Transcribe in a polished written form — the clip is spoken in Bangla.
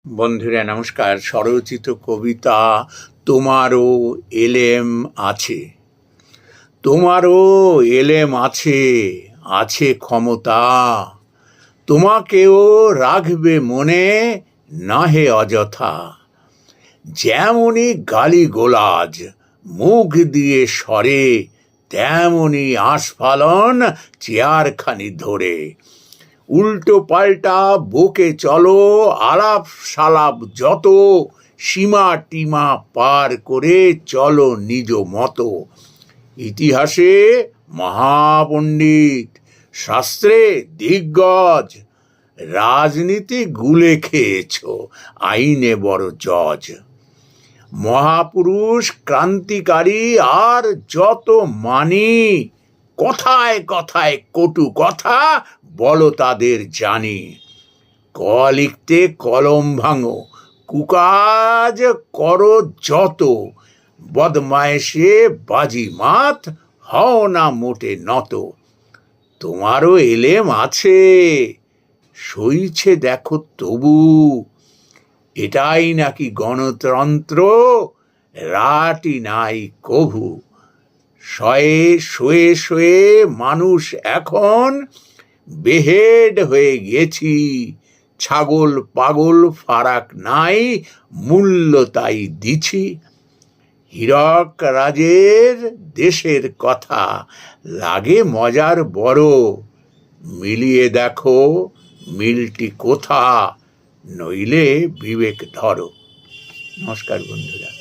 বন্ধুরা নমস্কার। স্বরচিত কবিতা তোমারও এলেম আছে, তোমারও এলেম আছে, আছে ক্ষমতা, তোমাকেও রাখবে মনে নাহে অযথা। যেমনই গালি গোলাজ মুখ দিয়ে সরে, তেমনি আস্ফালন চেয়ারখানি ধরে। উল্টো পাল্টা বকে চলো আলাপ সালাপ যত, সীমা টিমা পার করে চলো নিজ মতো। ইতিহাসে মহাপণ্ডিত, শাস্ত্রে দিগ্গজ, রাজনীতি গুলে খেয়েছ, আইনে বড় জজ। মহাপুরুষ, ক্রান্তিকারী আর যত মানি, কথায় কথায় কটু কথা বলো তাদের জানি। ক লিখতে কলম ভাঙো, কুকাজ করো যত, বদমায়েশে বাজি মাত হও না মোটে নত। তোমারও এলেম আছে, সইছে দেখো তবু, এটাই নাকি গণতন্ত্র, রাটি নাই কভু। শয়ে শোয়ে শোয়ে মানুষ এখন বেহেড হয়ে গেছি, ছাগল পাগল ফারাক নাই, মূল্য তাই দিছি। হীরক রাজের দেশের কথা লাগে মজার বড়, মিলিয়ে দেখো মিলটি কোথা, নইলে বিবেক ধরো। নমস্কার বন্ধুরা।